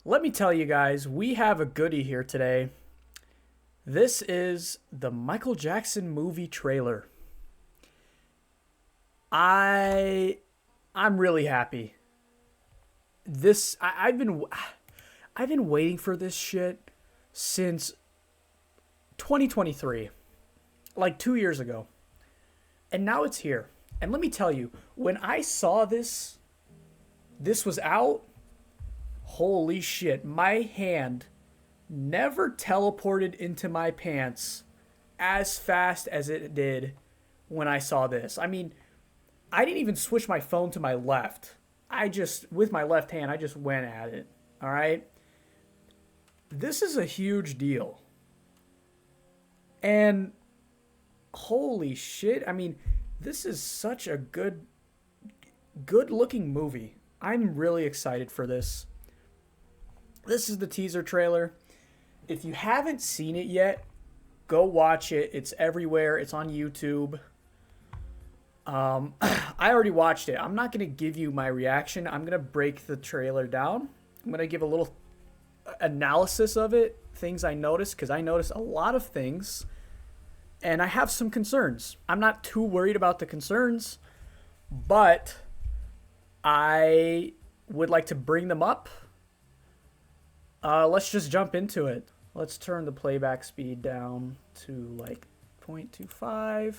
Let me tell you guys, we have a goodie here today. This is the Michael Jackson movie trailer. I I'm really happy. I've been waiting for this shit since 2023, like 2 years ago. And now it's here. And let me tell you, when I saw this was out, holy shit, my hand never teleported into my pants as fast as it did when I saw this. I mean, I didn't even switch my phone to my left. With my left hand, I just went at it. All right? This is a huge deal. And holy shit, I mean, this is such a good looking movie. I'm really excited for this. This is the teaser trailer. If you haven't seen it yet, go watch it. It's everywhere. It's on YouTube. I already watched it. I'm not going to give you my reaction. I'm going to break the trailer down. I'm going to give a little analysis of it, things I noticed, because I noticed a lot of things, and I have some concerns. I'm not too worried about the concerns, but I would like to bring them up. Let's just jump into it. Let's turn the playback speed down to like 0.25.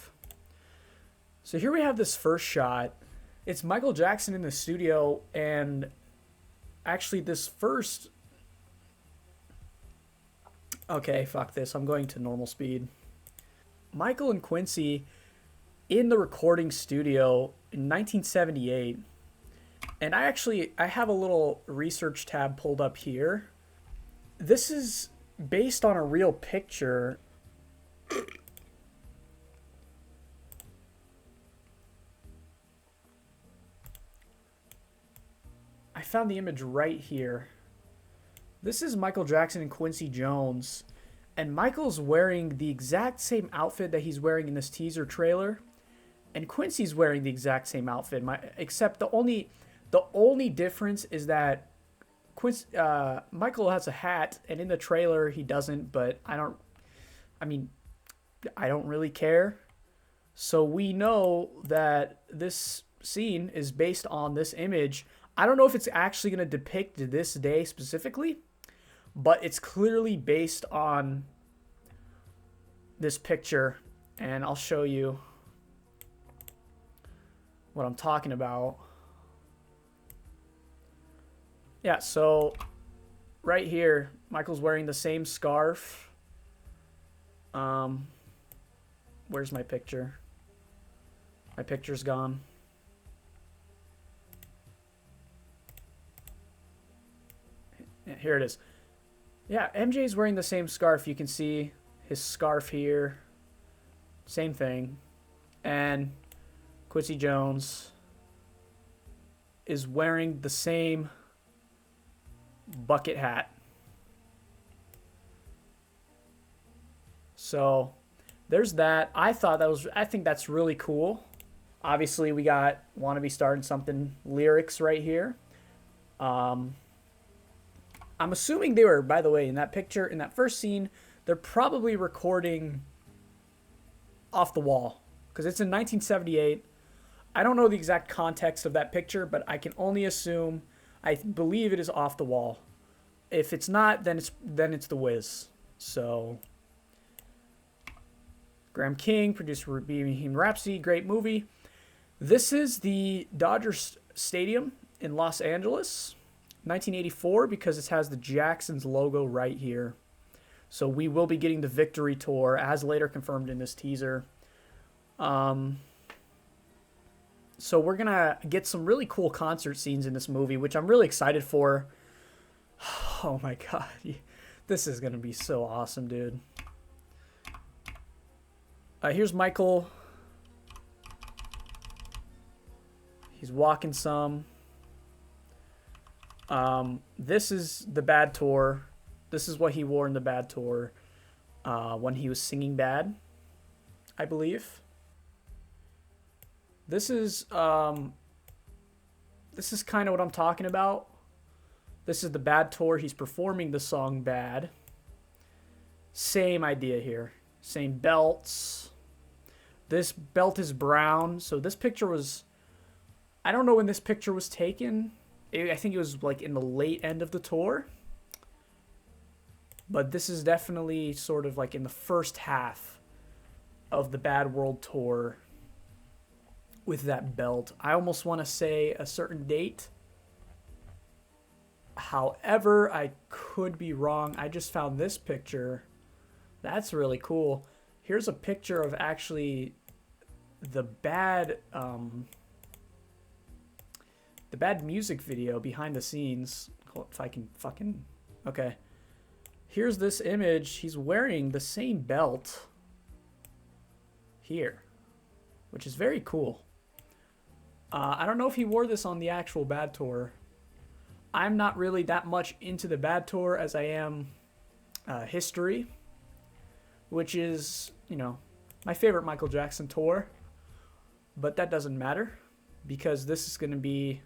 So here we have this first shot. It's Michael Jackson in the studio, and actually this first... Okay, fuck this. I'm going to normal speed. Michael and Quincy in the recording studio in 1978. And I have a little research tab pulled up here. This is based on a real picture. I found the image right here. This is Michael Jackson and Quincy Jones. And Michael's wearing the exact same outfit that he's wearing in this teaser trailer. And Quincy's wearing the exact same outfit. Except the only difference is that Michael has a hat, and in the trailer he doesn't, but I mean, I don't really care. So we know that this scene is based on this image. I don't know if it's actually going to depict this day specifically, but it's clearly based on this picture, and I'll show you what I'm talking about. Yeah, so right here, Michael's wearing the same scarf. Where's my picture? My picture's gone. Yeah, here it is. Yeah, MJ's wearing the same scarf. You can see his scarf here. Same thing. And Quincy Jones is wearing the same bucket hat. So there's that. I think that's really cool. Obviously, we got "Wanna Be Starting Something" lyrics right here. Um, I'm assuming they were, by the way, in that picture, in that first scene, they're probably recording off the wall because it's in 1978. I don't know the exact context of that picture, but I can only assume. I believe it is off the wall. If it's not, then it's The Wiz. So, Graham King produced Bohemian Rhapsody, great movie. This is the Dodgers Stadium in Los Angeles, 1984, because it has the Jacksons logo right here. So we will be getting the victory tour, as later confirmed in this teaser. So we're going to get some really cool concert scenes in this movie, which I'm really excited for. Oh my God. This is going to be so awesome, dude. Here's Michael. He's walking some. This is the Bad Tour. This is what he wore in the Bad Tour when he was singing Bad, I believe. This is kind of what I'm talking about. This is the Bad tour. He's performing the song Bad. Same idea here. Same belts. This belt is brown. So this picture was... I don't know when this picture was taken. I think it was like in the late end of the tour. But this is definitely sort of like in the first half of the Bad World Tour with that belt. I almost want to say a certain date. However, I could be wrong. I just found this picture. That's really cool. Here's a picture of actually the Bad music video behind the scenes. If I can fucking... Okay. Here's this image. He's wearing the same belt here, which is very cool. I don't know if he wore this on the actual Bad tour. I'm not really that much into the Bad tour as I am History, which is, you know, my favorite Michael Jackson tour. But that doesn't matter because this is going to be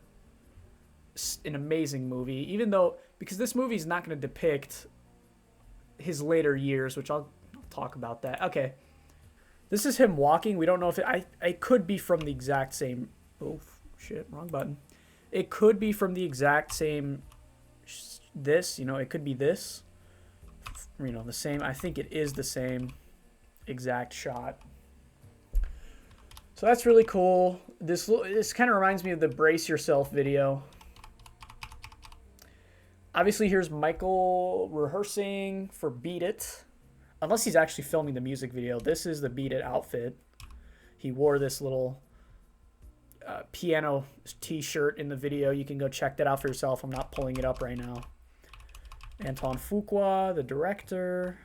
an amazing movie, even though, because this movie is not going to depict his later years, which I'll talk about that. Okay. This is him walking. We don't know if it could be from the exact same... Oh, shit. Wrong button. It could be from the exact same... This, you know, it could be this. You know, the same... I think it is the same exact shot. So that's really cool. This kind of reminds me of the Brace Yourself video. Obviously, here's Michael rehearsing for Beat It. Unless he's actually filming the music video. This is the Beat It outfit. He wore this little piano t-shirt in the video. You can go check that out for yourself. I'm not pulling it up right now. Antoine Fuqua, the director.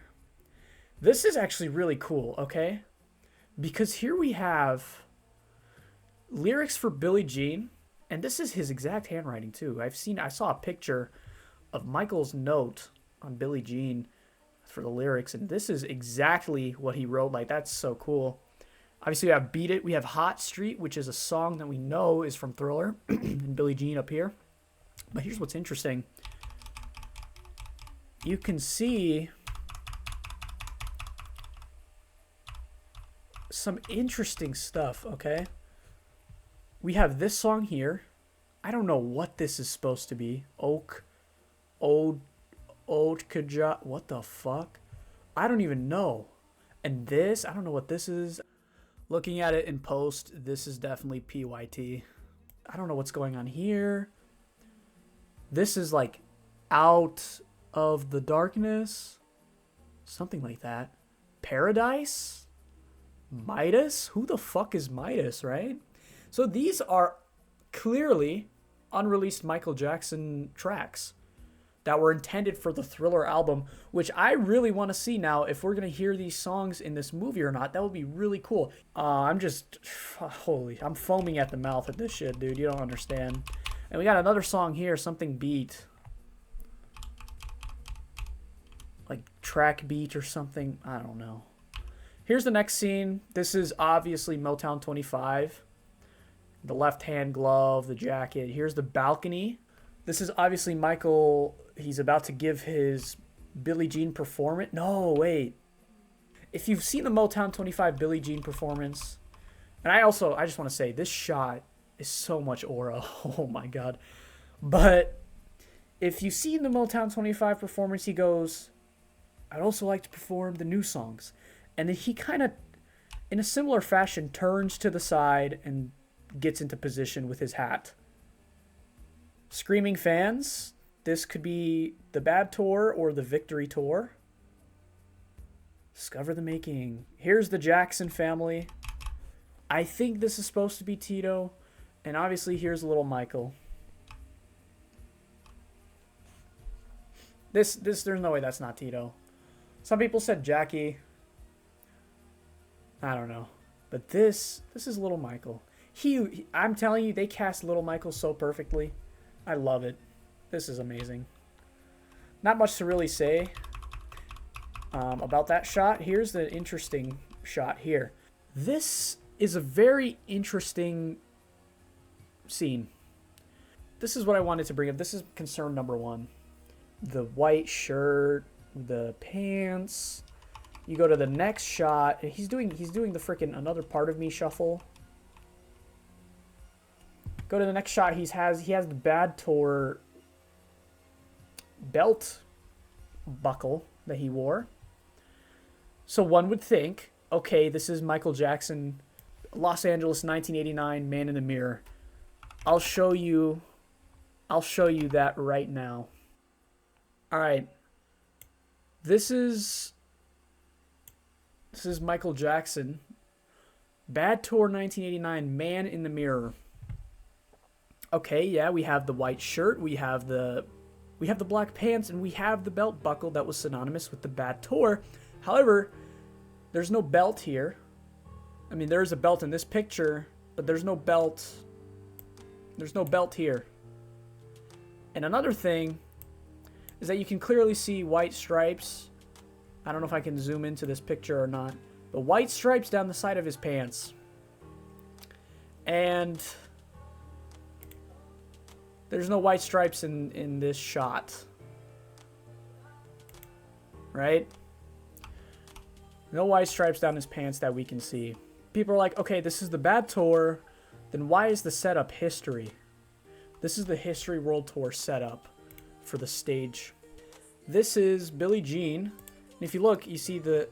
This is actually really cool, okay? Because here we have lyrics for Billie Jean. And this is his exact handwriting, too. I saw a picture of Michael's note on Billie Jean for the lyrics, and this is exactly what he wrote. Like, that's so cool. Obviously, we have Beat It. We have Hot Street, which is a song that we know is from Thriller, and Billie Jean up here. But here's what's interesting. You can see some interesting stuff, okay? We have this song here. I don't know what this is supposed to be. Kaja, what the fuck? I don't even know. And this, I don't know what this is. Looking at it in post, this is definitely PYT. I don't know what's going on here. This is like Out of the Darkness. Something like that. Paradise? Midas? Who the fuck is Midas, right? So these are clearly unreleased Michael Jackson tracks that were intended for the Thriller album, which I really want to see now if we're going to hear these songs in this movie or not. That would be really cool. I'm foaming at the mouth at this shit, dude. You don't understand. And we got another song here, Something Beat. Like Track Beat or something. I don't know. Here's the next scene. This is obviously Motown 25. The left-hand glove, the jacket. Here's the balcony. This is obviously Michael. He's about to give his Billie Jean performance. No, wait. If you've seen the Motown 25 Billie Jean performance, and I just want to say, this shot is so much aura. Oh my God. But if you've seen the Motown 25 performance, he goes, I'd also like to perform the new songs. And then he kind of, in a similar fashion, turns to the side and gets into position with his hat. Screaming fans, this could be the Bad Tour or the Victory Tour. Discover the Making. Here's the Jackson family. I think this is supposed to be Tito. And obviously here's little Michael. There's no way that's not Tito. Some people said Jackie. I don't know. But this is little Michael. I'm telling you, they cast little Michael so perfectly. I love it. This is amazing. Not much to really say about that shot. Here's the interesting shot here. This is a very interesting scene. this is what I wanted to bring up. This is concern number one. The white shirt, the pants. You go to the next shot. He's doing the freaking Another Part of Me shuffle. Go to the next shot. He has the Bad Tour belt buckle that he wore. So one would think, okay, this is Michael Jackson, Los Angeles 1989, Man in the Mirror. I'll show you that right now. All right. This is Michael Jackson, Bad Tour 1989, Man in the Mirror. Okay, yeah, we have the white shirt, we have the black pants, and we have the belt buckle that was synonymous with the Bad Tour. However, there's no belt here. I mean, there is a belt in this picture, but there's no belt. There's no belt here. And another thing is that you can clearly see white stripes. I don't know if I can zoom into this picture or not. The white stripes down the side of his pants. And there's no white stripes in this shot. Right? No white stripes down his pants that we can see. People are like, okay, this is the Bad Tour. Then why is the setup History? This is the History World Tour setup for the stage. This is Billie Jean. And if you look, you see the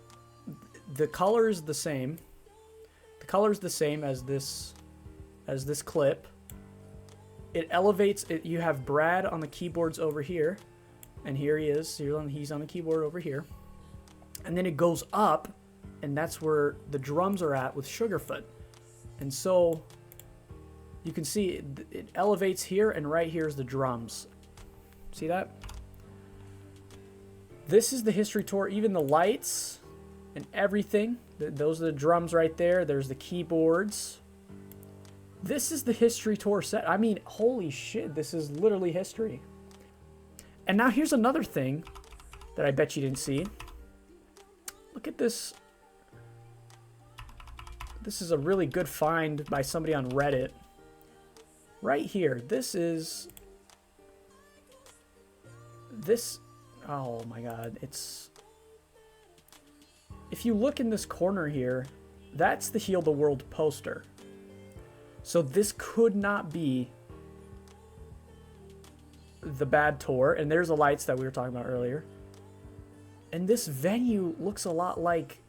color is the same. The color is the same as this clip. It elevates it. You have Brad on the keyboards over here, and here he is. He's on the keyboard over here, and then it goes up, and that's where the drums are at with Sugarfoot. And so you can see it elevates here, and right here is the drums. See that? This is the History Tour. Even the lights and everything. Those are the drums right there. There's the keyboards. This is the History Tour set. I mean, holy shit, this is literally history. And now here's another thing that I bet you didn't see. Look at this. This is a really good find by somebody on Reddit. Right here. This. Oh my god. If you look in this corner here, that's the Heal the World poster. So this could not be the Bad Tour. And there's the lights that we were talking about earlier. And this venue looks a lot like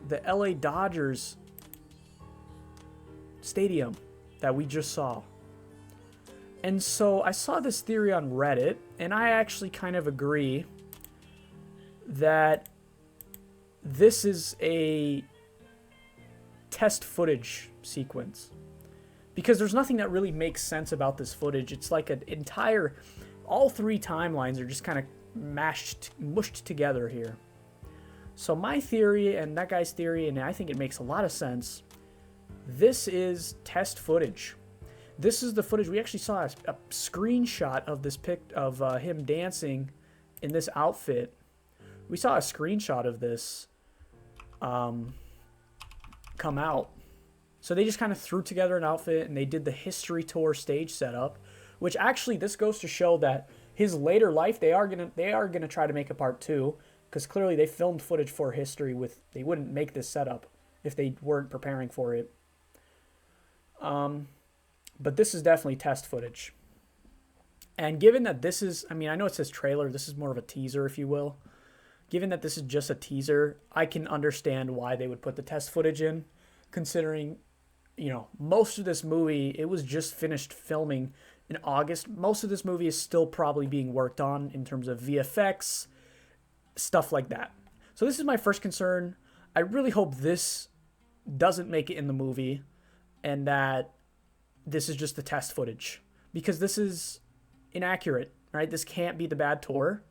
the LA Dodgers stadium that we just saw. And so I saw this theory on Reddit, and I actually kind of agree that this is a test footage sequence. Because there's nothing that really makes sense about this footage. It's like an entire... All three timelines are just kind of mushed together here. So my theory and that guy's theory, and I think it makes a lot of sense, this is test footage. This is the footage. We actually saw a screenshot of this pic of him dancing in this outfit. We saw a screenshot of this come out. So they just kind of threw together an outfit and they did the History Tour stage setup, which actually this goes to show that his later life they are gonna try to make a part 2, because clearly they filmed footage for History with they wouldn't make this setup if they weren't preparing for it. But this is definitely test footage. And given that this is, I mean, I know it says trailer, this is more of a teaser, if you will. Given that this is just a teaser, I can understand why they would put the test footage in, considering, you know, most of this movie, it was just finished filming in August. Most of this movie is still probably being worked on in terms of VFX, stuff like that. So this is my first concern. I really hope this doesn't make it in the movie and that this is just the test footage, because this is inaccurate, right? This can't be the Bad Tour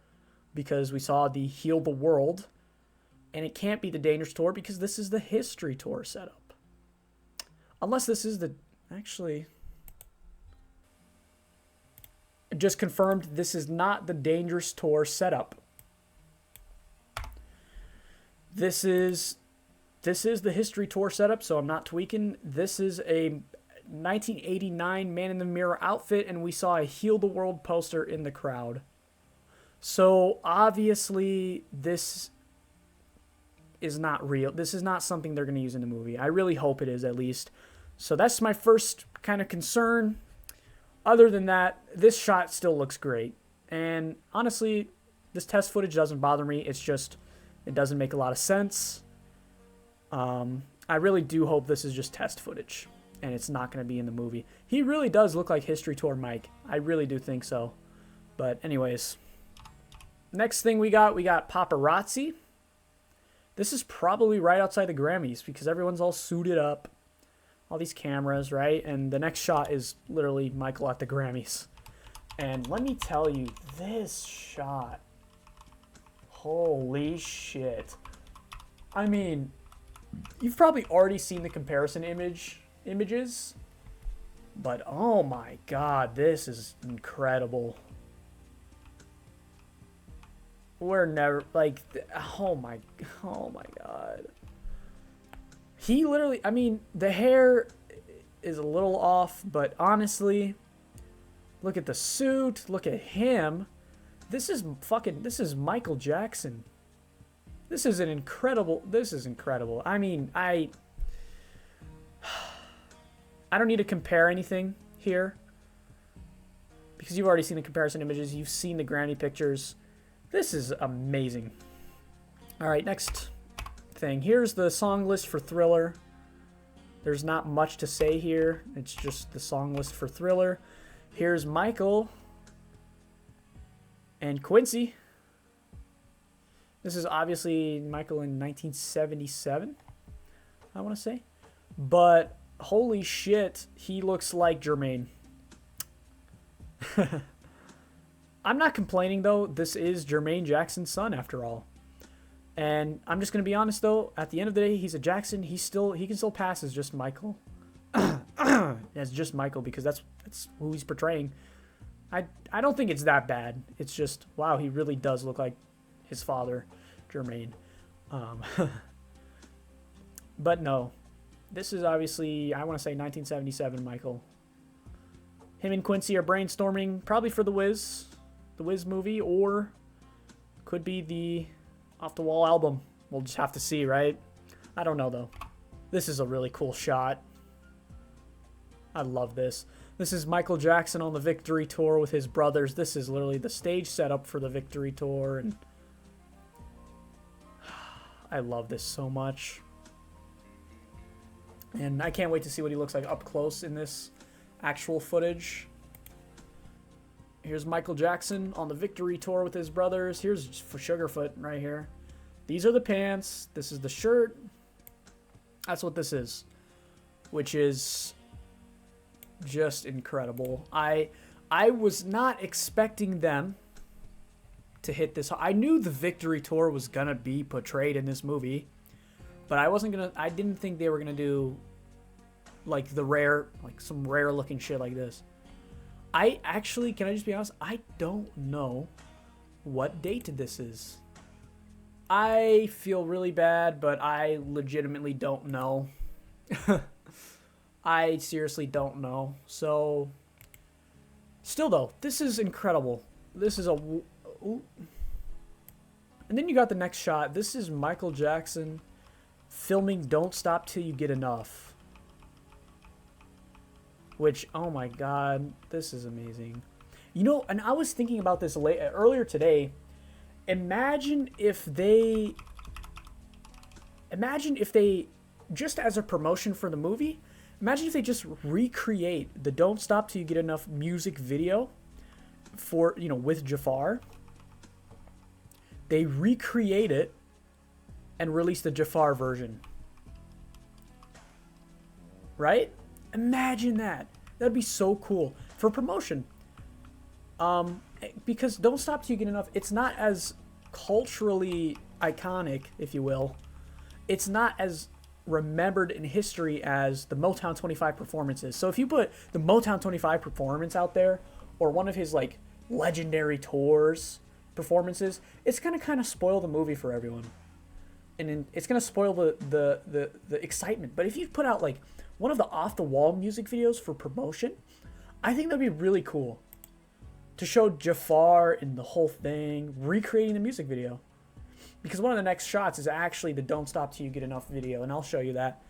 because we saw the Heal the World, and it can't be the Dangerous Tour because this is the History Tour setup. Unless this is the... Actually... Just confirmed, this is not the Dangerous Tour setup. This is the History Tour setup, so I'm not tweaking. This is a 1989 Man in the Mirror outfit, and we saw a Heal the World poster in the crowd. So obviously this is not real. This is not something they're going to use in the movie. I really hope it is, at least. So that's my first kind of concern. Other than that, this shot still looks great. And honestly, this test footage doesn't bother me. It's just, it doesn't make a lot of sense. I really do hope this is just test footage and it's not going to be in the movie. He really does look like History Tour Mike. I really do think so. But anyways, next thing we got paparazzi. This is probably right outside the Grammys because everyone's all suited up. All these cameras, right? And the next shot is literally Michael at the Grammys. And let me tell you, this shot, holy shit. I mean, you've probably already seen the comparison images, but oh my god, this is incredible. We're never, like, oh my god. He literally, I mean, the hair is a little off, but honestly, look at the suit, look at him. This is Michael Jackson. This is incredible. I mean, I don't need to compare anything here because you've already seen the comparison images. You've seen the Grammy pictures. This is amazing. All right, next thing. Here's the song list for Thriller. There's not much to say here. It's just the song list for Thriller. Here's Michael and Quincy. This is obviously Michael in 1977, I want to say. But holy shit, he looks like Jermaine. I'm not complaining, though. This is Jermaine Jackson's son, after all. And I'm just going to be honest, though. At the end of the day, he's a Jackson. He can still pass as just Michael. As just Michael, because that's who he's portraying. I don't think it's that bad. It's just, wow, he really does look like his father, Jermaine. But no. This is obviously, I want to say 1977 Michael. Him and Quincy are brainstorming, probably for The Wiz movie, or could be the Off the Wall album. We'll just have to see, right? I don't know, though. This is a really cool shot. I love this. This is Michael Jackson on the Victory Tour with his brothers. This is literally the stage setup for the Victory Tour, and I love this so much. And I can't wait to see what he looks like up close in this actual footage. Here's Michael Jackson on the Victory Tour with his brothers. Here's Sugarfoot right here. These are the pants. This is the shirt. That's what this is, which is just incredible. I was not expecting them to hit this. I knew the Victory Tour was gonna be portrayed in this movie, but I didn't think they were gonna do like some rare looking shit like this. Can I just be honest? I don't know what date this is. I feel really bad, but I legitimately don't know. I seriously don't know. So, still though, this is incredible. This is and then you got the next shot. This is Michael Jackson filming Don't Stop Till You Get Enough. Which, oh my god, this is amazing. You know, and I was thinking about this earlier today. Imagine if they, just as a promotion for the movie, imagine if they just recreate the Don't Stop Till You Get Enough music video for, with Jafar. They recreate it and release the Jafar version. Right? Imagine that. That'd be so cool for promotion. Because Don't Stop Till You Get Enough, it's not as culturally iconic, if you will. It's not as remembered in history as the Motown 25 performances. So if you put the Motown 25 performance out there, or one of his like legendary tours performances, it's gonna kind of spoil the movie for everyone, and it's gonna spoil the excitement. But if you put out like one of the off-the-wall music videos for promotion. I think that'd be really cool to show Jafar and the whole thing, recreating the music video. Because one of the next shots is actually the Don't Stop Till You Get Enough video, and I'll show you that.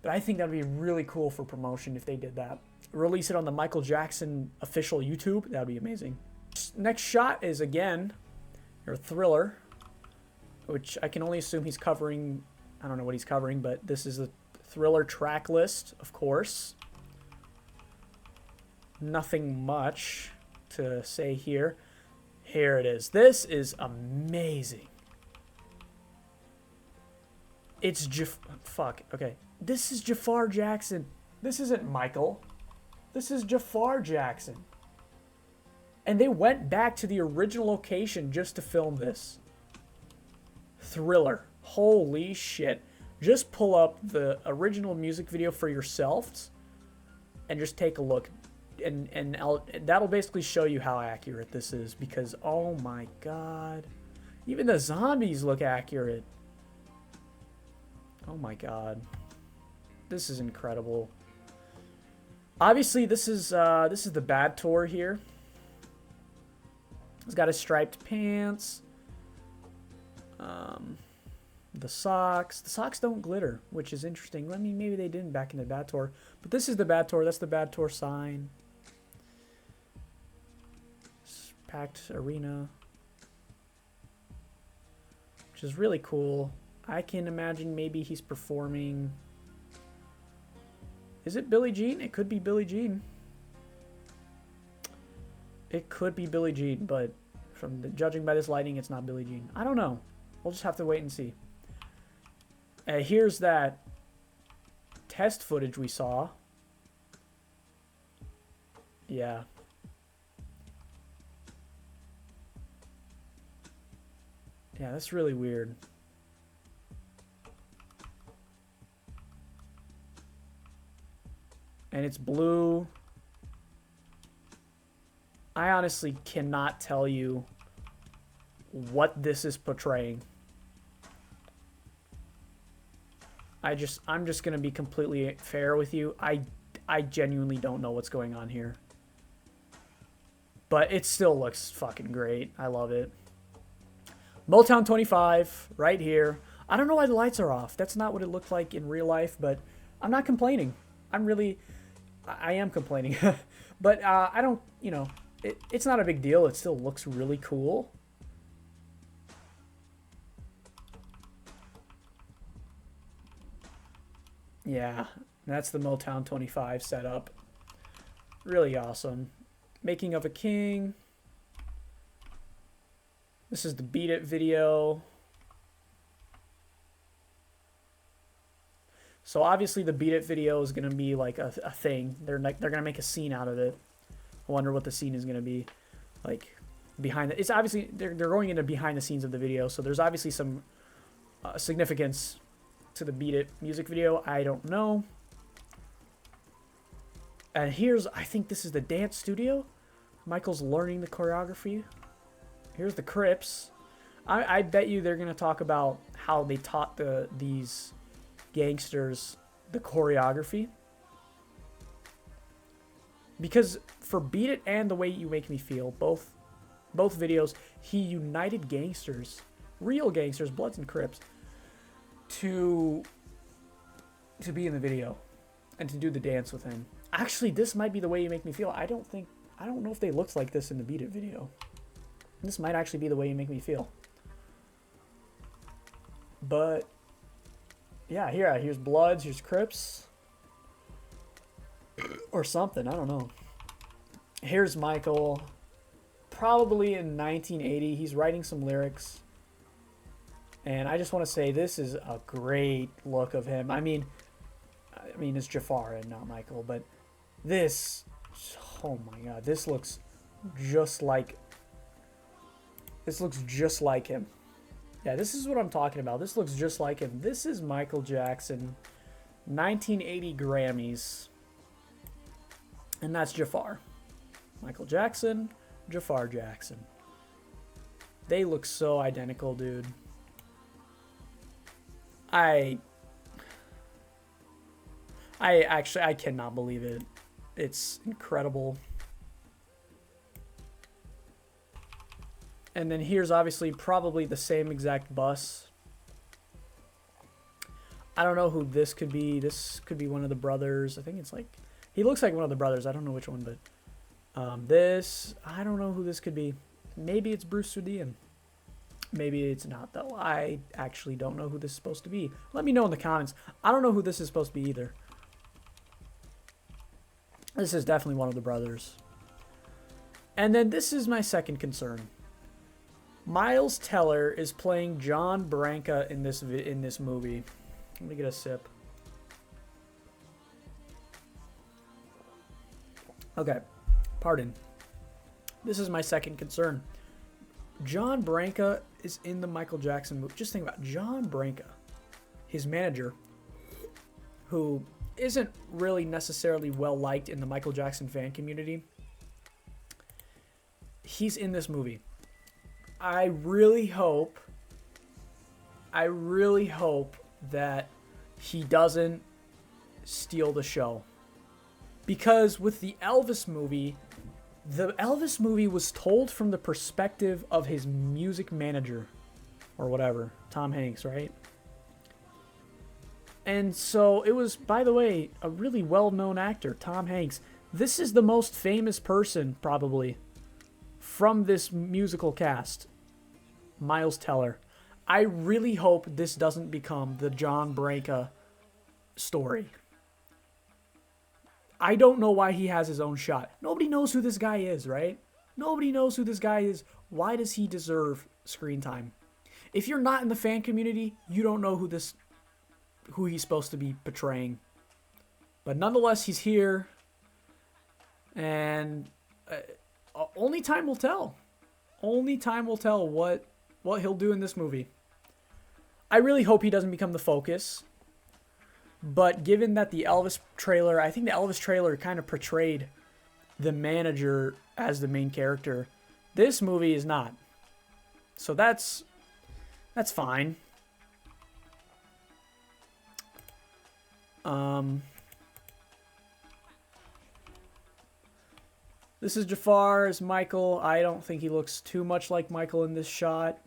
But I think that would be really cool for promotion if they did that. Release it on the Michael Jackson official YouTube. That would be amazing. Next shot is, again, your Thriller, which I can only assume he's covering. I don't know what he's covering, but this is the Thriller track list, of course. Nothing much to say here. Here it is. This is amazing. It's fuck. Okay. This is Jafar Jackson. This isn't Michael. This is Jafar Jackson. And they went back to the original location just to film this. Thriller. Holy shit. Just pull up the original music video for yourselves and just take a look. And that'll basically show you how accurate this is, because oh my god, even the zombies look accurate. Oh my god, this is incredible. Obviously, this is the Bad Tour here. He's got his striped pants. The socks don't glitter, which is interesting. I mean, maybe they didn't back in the Bad Tour, but this is the Bad Tour. That's the Bad Tour sign. Packed arena, which is really cool. I can imagine maybe he's performing. Is it Billie Jean? It could be Billie Jean. It could be Billie Jean, but judging by this lighting, it's not Billie Jean. I don't know. We'll just have to wait and see. Here's that test footage we saw. Yeah. Yeah, that's really weird. And it's blue. I honestly cannot tell you what this is portraying. I'm just going to be completely fair with you. I genuinely don't know what's going on here. But it still looks fucking great. I love it. Motown 25 right here. I don't know why the lights are off. That's not what it looked like in real life, but I'm not complaining. I am complaining. But I don't, you know, it's not a big deal. It still looks really cool. Yeah, that's the Motown 25 setup. Really awesome. Making of a King. This is the Beat It video. So obviously the Beat It video is going to be like a thing. They're going to make a scene out of it. I wonder what the scene is going to be like behind it. It's obviously they're going into behind the scenes of the video. So there's obviously some significance to the Beat It music video. I don't know. And I think this is the dance studio. Michael's learning the choreography. Here's the Crips. I bet you they're going to talk about how they taught these gangsters the choreography. Because for Beat It and The Way You Make Me Feel, both videos, he united gangsters, real gangsters, Bloods and Crips, to be in the video and to do the dance with him. Actually, this might be The Way You Make Me Feel. I don't know if they looked like this in the Beat It video. This might actually be The Way You Make Me Feel. But yeah, here's Bloods, here's Crips. Or something, I don't know. Here's Michael. Probably in 1980. He's writing some lyrics. And I just want to say this is a great look of him. I mean it's Jafar and not Michael, but this, oh my god, this looks just like him. Yeah, this is what I'm talking about. This looks just like him. This is Michael Jackson, 1980 Grammys. And that's Jafar. Michael Jackson, Jafar Jackson. They look so identical, dude. I I cannot believe it. It's incredible. And then here's obviously probably the same exact bus. I don't know who this could be. This could be one of the brothers. I think it's like, he looks like one of the brothers. I don't know which one, but this, I don't know who this could be. Maybe it's Bruce Sudian. Maybe it's not, though. I actually don't know who this is supposed to be. Let me know in the comments. I don't know who this is supposed to be either. This is definitely one of the brothers. And then this is my second concern. Miles Teller is playing John Branca in this movie. Let me get a sip. Okay, pardon. This is my second concern. John Branca is in the Michael Jackson movie. Just think about John Branca, his manager, who isn't really necessarily well liked in the Michael Jackson fan community. He's in this movie. I really hope that he doesn't steal the show. Because with the Elvis movie was told from the perspective of his music manager or whatever, Tom Hanks, right? And so it was, by the way, a really well-known actor, Tom Hanks. This is the most famous person, probably, from this musical cast, Miles Teller. I really hope this doesn't become the John Branca story. I don't know why he has his own shot. Nobody knows who this guy is, right? Nobody knows who this guy is. Why does he deserve screen time? If you're not in the fan community, you don't know who he's supposed to be portraying. But nonetheless, he's here. And only time will tell. Only time will tell what he'll do in this movie. I really hope he doesn't become the focus. But given that the Elvis trailer, I think the Elvis trailer kind of portrayed the manager as the main character. This movie is not. So that's fine. This is Jafar as Michael. I don't think he looks too much like Michael in this shot.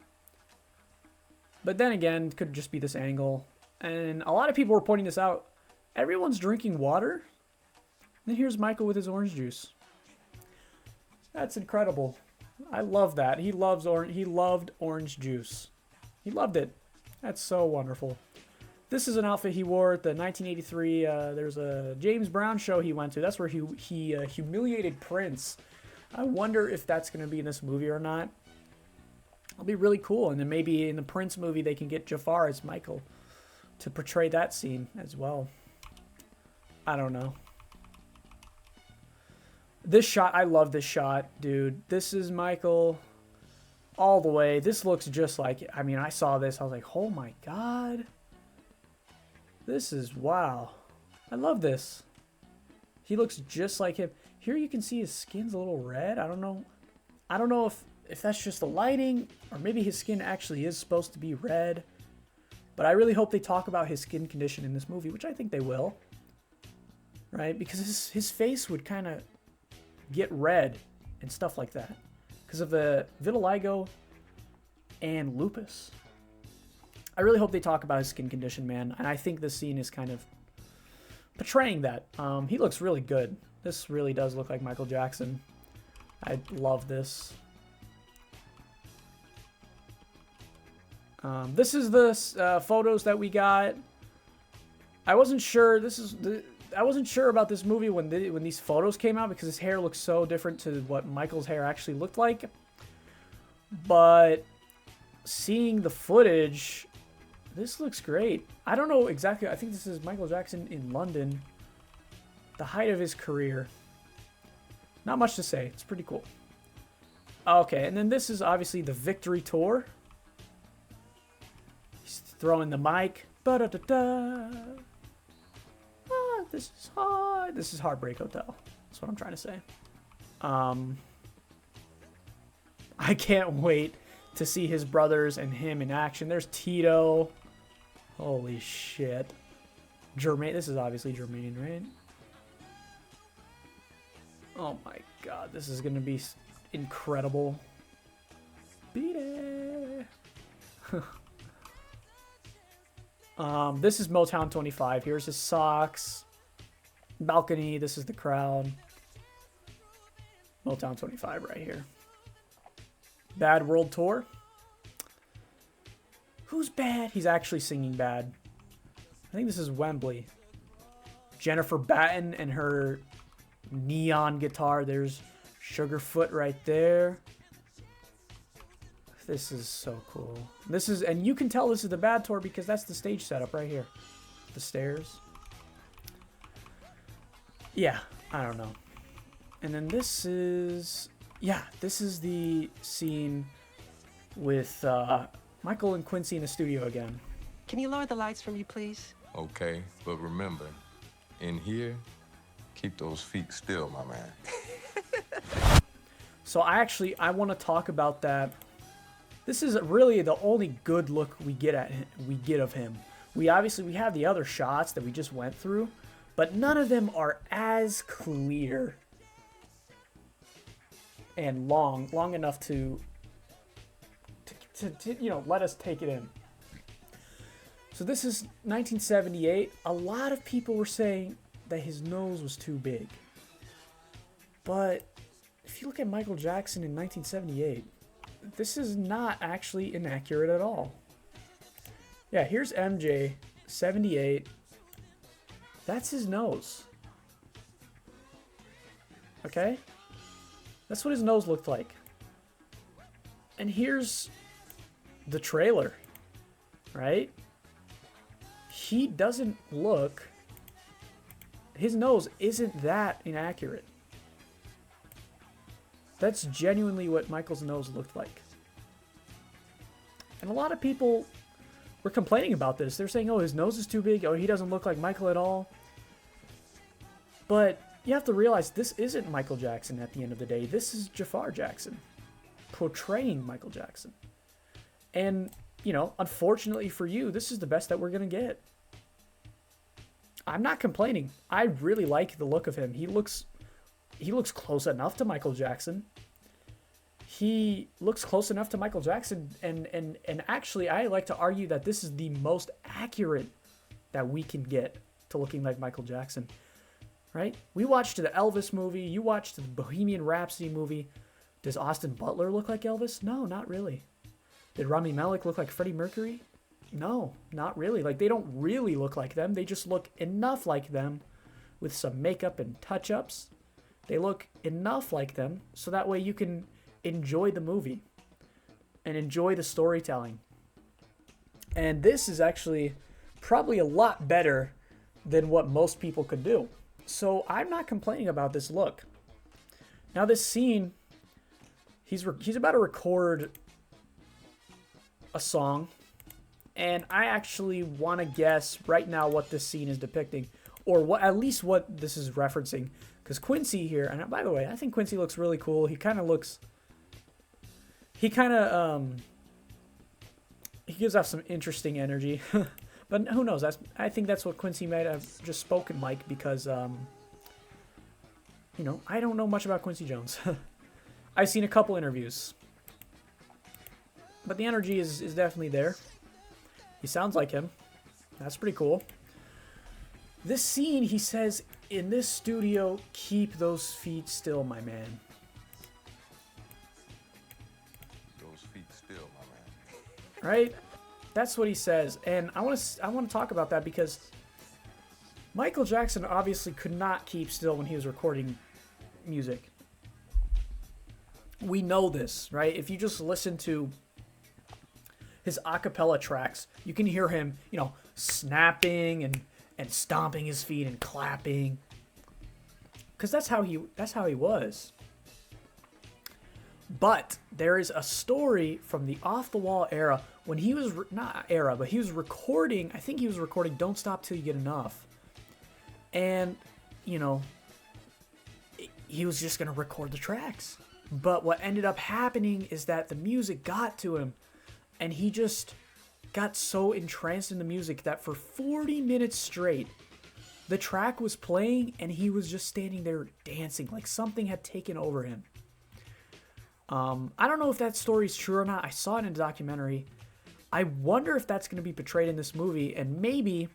But then again, it could just be this angle. And a lot of people were pointing this out. Everyone's drinking water. And then here's Michael with his orange juice. That's incredible. I love that. He loved orange juice. He loved it. That's so wonderful. This is an outfit he wore at the 1983. There's a James Brown show he went to. That's where he humiliated Prince. I wonder if that's going to be in this movie or not. It'll be really cool. And then maybe in the Prince movie they can get Jafar as Michael to portray that scene as well. I don't know. This shot, I love this shot, dude. This is Michael all the way. This looks just like, I mean, I saw this. I was like, oh my God. This is, wow. I love this. He looks just like him. Here you can see his skin's a little red. I don't know. I don't know if that's just the lighting or maybe his skin actually is supposed to be red. But I really hope they talk about his skin condition in this movie, which I think they will. Right? Because his face would kind of get red and stuff like that. Because of the vitiligo and lupus. I really hope they talk about his skin condition, man. And I think this scene is kind of portraying that. He looks really good. This really does look like Michael Jackson. I love this. This is the photos that we got. I wasn't sure. I wasn't sure about this movie when these photos came out because his hair looks so different to what Michael's hair actually looked like. But seeing the footage, this looks great. I don't know exactly. I think this is Michael Jackson in London. The height of his career. Not much to say. It's pretty cool. Okay, and then this is obviously the Victory Tour. Throwing the mic. Ba-da-da-da. Ah, this is hard. This is Heartbreak Hotel. That's what I'm trying to say. I can't wait to see his brothers and him in action. There's Tito. Holy shit. Jermaine. This is obviously Jermaine, right? Oh my god, this is gonna be incredible. Beat it. This is Motown 25. Here's his socks. Balcony. This is the crowd. Motown 25 right here. Bad World Tour. Who's Bad? He's actually singing Bad. I think this is Wembley. Jennifer Batten and her neon guitar. There's Sugarfoot right there. This is so cool. This is, and you can tell this is the Bad Tour because that's the stage setup right here. The stairs. Yeah, I don't know. And then this is, yeah, this is the scene with Michael and Quincy in the studio again. Can you lower the lights for me, please? Okay, but remember, in here, keep those feet still, my man. So I want to talk about that. This is really the only good look we get of him. We have the other shots that we just went through, but none of them are as clear and long enough to let us take it in. So this is 1978. A lot of people were saying that his nose was too big. But if you look at Michael Jackson in 1978, this is not actually inaccurate at all. Yeah, here's MJ, 78. That's his nose. Okay? That's what his nose looked like. And here's the trailer, right? He doesn't look... His nose isn't that inaccurate. That's genuinely what Michael's nose looked like. And a lot of people were complaining about this. They're saying, oh, his nose is too big. Oh, he doesn't look like Michael at all. But you have to realize this isn't Michael Jackson at the end of the day. This is Jafar Jackson portraying Michael Jackson. And, unfortunately for you, this is the best that we're going to get. I'm not complaining. I really like the look of him. He looks close enough to Michael Jackson. He looks close enough to Michael Jackson, and actually, I like to argue that this is the most accurate that we can get to looking like Michael Jackson, right? We watched the Elvis movie. You watched the Bohemian Rhapsody movie. Does Austin Butler look like Elvis? No, not really. Did Rami Malek look like Freddie Mercury? No, not really. Like, they don't really look like them. They just look enough like them with some makeup and touch-ups. They look enough like them so that way you can enjoy the movie and enjoy the storytelling. And this is actually probably a lot better than what most people could do. So I'm not complaining about this look. Now this scene, he's about to record a song, and I actually want to guess right now what this scene is depicting, or at least what this is referencing. Because Quincy here, and by the way, I think Quincy looks really cool. He gives off some interesting energy. But who knows? I think that's what Quincy might have just spoken like, because, I don't know much about Quincy Jones. I've seen a couple interviews. But the energy is definitely there. He sounds like him. That's pretty cool. This scene, he says, in this studio, keep those feet still, my man. Those feet still, my man. Right? That's what he says. And I want to talk about that because Michael Jackson obviously could not keep still when he was recording music. We know this, right? If you just listen to his a cappella tracks, you can hear him, snapping and stomping his feet and clapping, because that's how he was. But there is a story from the Off the Wall era when he was he was recording. I think he was recording "Don't Stop Till You Get Enough," and he was just gonna record the tracks. But what ended up happening is that the music got to him, and he just got so entranced in the music that for 40 minutes straight, The track was playing and he was just standing there dancing like something had taken over him. I don't know if that story's true or not. I saw it in a documentary. I wonder if that's going to be portrayed in this movie, and maybe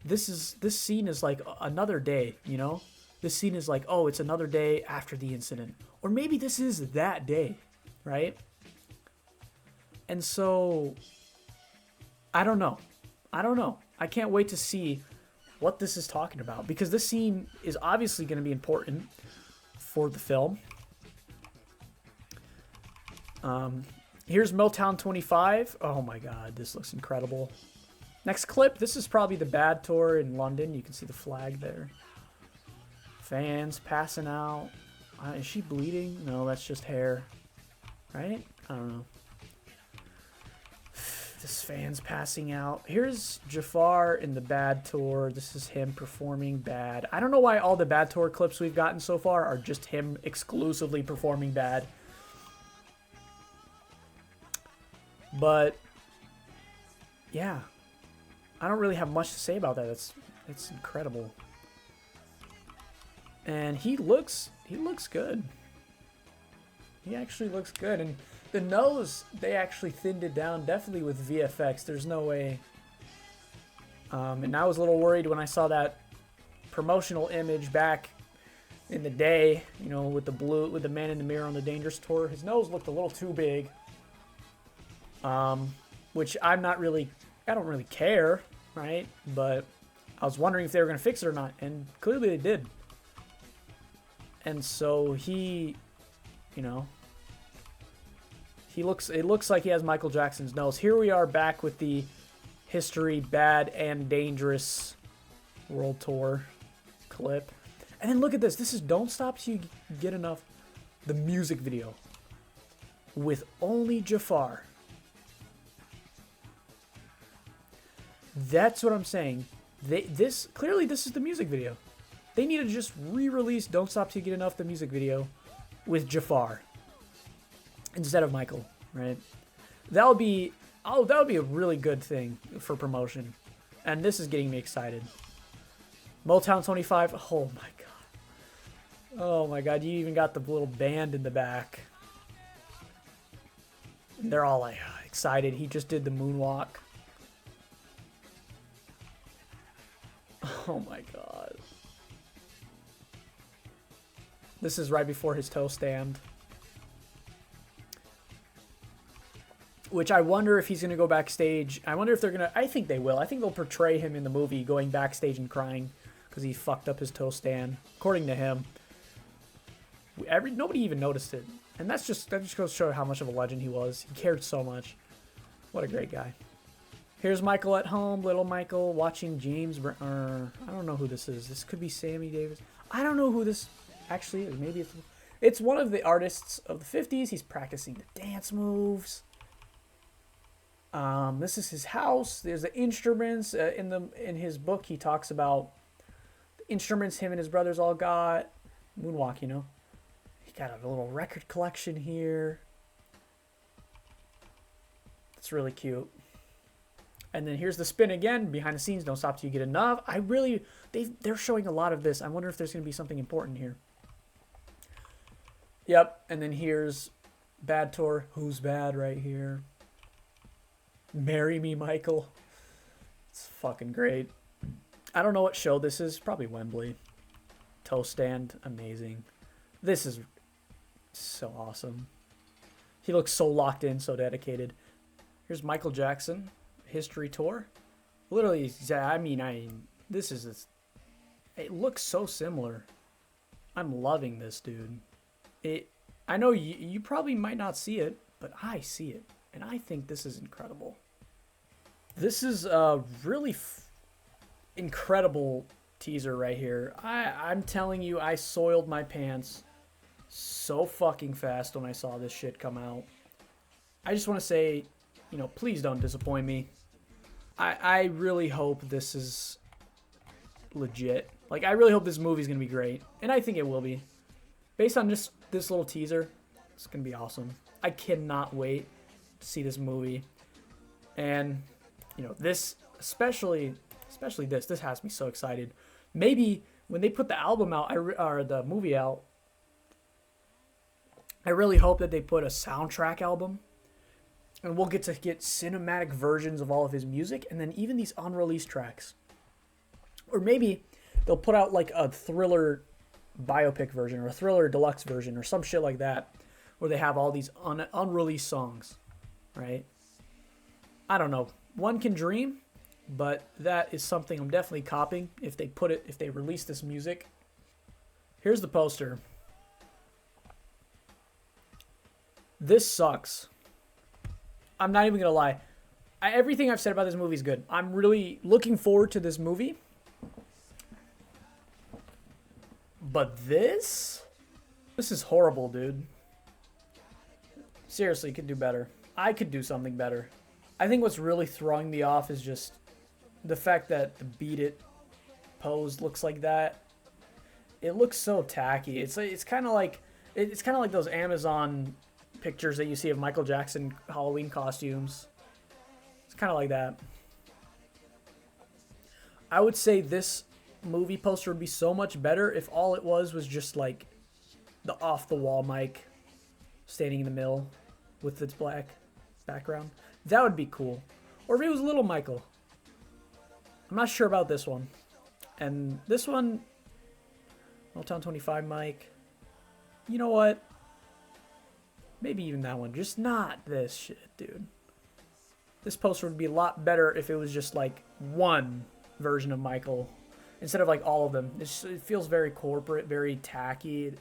this scene is like another day, you know? This scene is like, oh, it's another day after the incident. Or maybe this is that day, right? And so, I don't know. I can't wait to see what this is talking about, because this scene is obviously going to be important for the film. Here's Motown 25. Oh my god, this looks incredible. Next clip, this is probably the Bad tour in London. You can see the flag there. Fans passing out. Is she bleeding? No, that's just hair. Right? I don't know. This fan's passing out. Here's Jafar in the Bad tour. This is him performing Bad. I don't know why all the Bad tour clips we've gotten so far are just him exclusively performing Bad. But yeah, I don't really have much to say about that. It's incredible. And he looks good. He actually looks good. And the nose, they actually thinned it down definitely with VFX. There's no way. And I was a little worried when I saw that promotional image back in the day, you know, with the Man in the Mirror on the Dangerous tour. His nose looked a little too big. Which I don't really care, right? But I was wondering if they were going to fix it or not, and clearly they did. And so he, you know, it looks like he has Michael Jackson's nose. Here we are back with the History Bad and Dangerous World Tour clip. And then look at this. This is Don't Stop Till You Get Enough, the music video, with only Jafar. That's what I'm saying. Clearly this is the music video. They need to just re-release Don't Stop Till You Get Enough, the music video, with Jafar instead of Michael, right? That would be a really good thing for promotion. And this is getting me excited. Motown 25. Oh my god. Oh my god, you even got the little band in the back. And they're all like excited. He just did the moonwalk. Oh my god. This is right before his toe stand. Which I wonder if he's going to go backstage. I wonder if they're going to... I think they will. I think they'll portray him in the movie going backstage and crying because he fucked up his toe stand. According to him. Nobody even noticed it. And that just goes to show how much of a legend he was. He cared so much. What a great guy. Here's Michael at home, little Michael, watching James Brown. I don't know who this is. This could be Sammy Davis. I don't know who this actually is. Maybe it's one of the artists of the 50s. He's practicing the dance moves. This is his house. There's the instruments. In his book, he talks about the instruments him and his brothers all got. Moonwalk, you know. He got a little record collection here. It's really cute. And then here's the spin again, behind the scenes, Don't Stop Till You Get Enough. They're showing a lot of this. I wonder if there's going to be something important here. Yep, and then here's Bad Tour. Who's Bad right here? Marry Me, Michael. It's fucking great. I don't know what show this is. Probably Wembley. Toe stand, amazing. This is so awesome. He looks so locked in, so dedicated. Here's Michael Jackson. History tour. Literally, this is it looks so similar. I'm loving this, dude. I know you probably might not see it, but I see it, and I think this is incredible. This is a really incredible teaser right here. I'm telling you, I soiled my pants so fucking fast when I saw this shit come out. I just want to say, you know, please don't disappoint me. I really hope this is legit. Like, I really hope this movie is going to be great. And I think it will be. Based on just this little teaser, it's going to be awesome. I cannot wait to see this movie. And, you know, this, especially this has me so excited. Maybe when they put the album out, or the movie out, I really hope that they put a soundtrack album, and we'll get to get cinematic versions of all of his music, and then even these unreleased tracks. Or maybe they'll put out like a Thriller biopic version or a Thriller deluxe version or some shit like that, where they have all these unreleased songs, right? I don't know. One can dream, but that is something I'm definitely copying if they release this music. Here's the poster. This sucks. I'm not even gonna lie. Everything I've said about this movie is good. I'm really looking forward to this movie. But this is horrible, dude. Seriously, could do better. I could do something better. I think what's really throwing me off is just the fact that the Beat It pose looks like that. It looks so tacky. It's kind of like those Amazon pictures that you see of Michael Jackson Halloween costumes. It's kind of like that. I would say this movie poster would be so much better if all it was just like the off the wall mic standing in the middle with its black background. That would be cool. Or if it was Little Michael. I'm not sure about this one. And this one, Motown 25 mic. You know what? Maybe even that one. Just not this shit, dude. This poster would be a lot better if it was just like one version of Michael instead of like all of them. It feels very corporate, very tacky.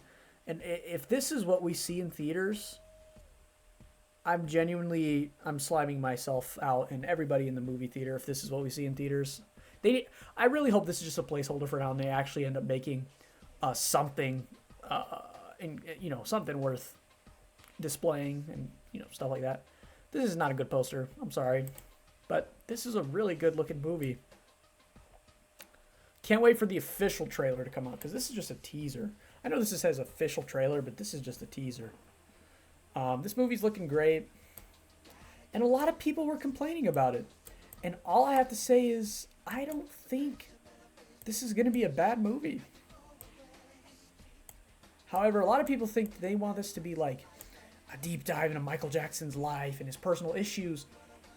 And if this is what we see in theaters, I'm sliming myself out and everybody in the movie theater if this is what we see in theaters. I really hope this is just a placeholder for now and they actually end up making something, something worth displaying and, stuff like that. This is not a good poster. I'm sorry. But this is a really good looking movie. Can't wait for the official trailer to come out because this is just a teaser. I know this says official trailer, but this is just a teaser. This movie's looking great. And a lot of people were complaining about it. And all I have to say is I don't think this is going to be a bad movie. However, a lot of people think they want this to be like a deep dive into Michael Jackson's life and his personal issues.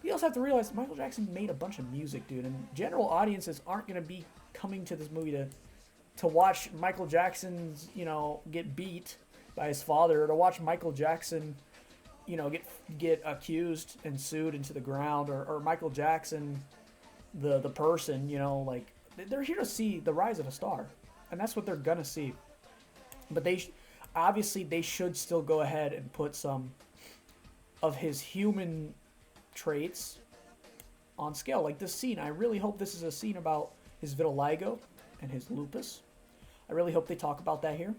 You also have to realize Michael Jackson made a bunch of music, dude. And general audiences aren't going to be coming to this movie to watch Michael Jackson's, get beat by his father, or to watch Michael Jackson, get accused and sued into the ground, or Michael Jackson, the person, they're here to see the rise of a star, and that's what they're gonna see. But they should still go ahead and put some of his human traits on scale, like this scene. I really hope this is a scene about his vitiligo and his lupus. I really hope they talk about that here.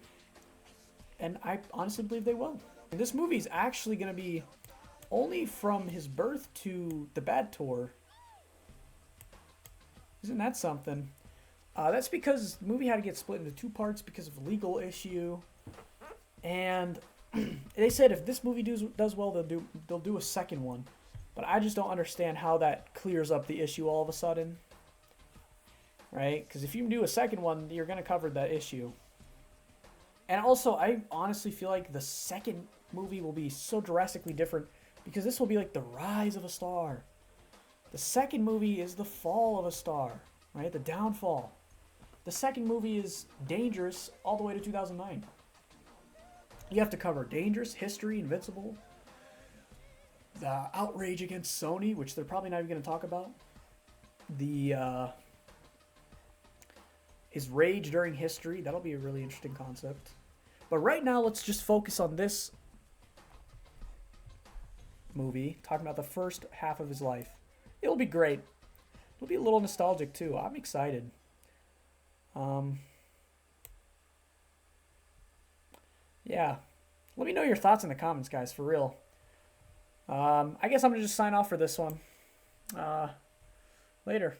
And I honestly believe they will. And this movie is actually going to be only from his birth to the Bad Tour. Isn't that something? That's because the movie had to get split into two parts because of a legal issue. And they said if this movie does well, they'll do a second one. But I just don't understand how that clears up the issue all of a sudden. Right? Because if you do a second one, you're going to cover that issue. And also, I honestly feel like the second movie will be so drastically different because this will be like the rise of a star. The second movie is the fall of a star, right? The downfall. The second movie is Dangerous all the way to 2009. You have to cover Dangerous, History, Invincible, the outrage against Sony, which they're probably not even going to talk about, his rage during history. That'll be a really interesting concept. But right now, let's just focus on this movie, talking about the first half of his life. It'll be great. It'll be a little nostalgic, too. I'm excited. Yeah. Let me know your thoughts in the comments, guys, for real. I guess I'm going to just sign off for this one. Later.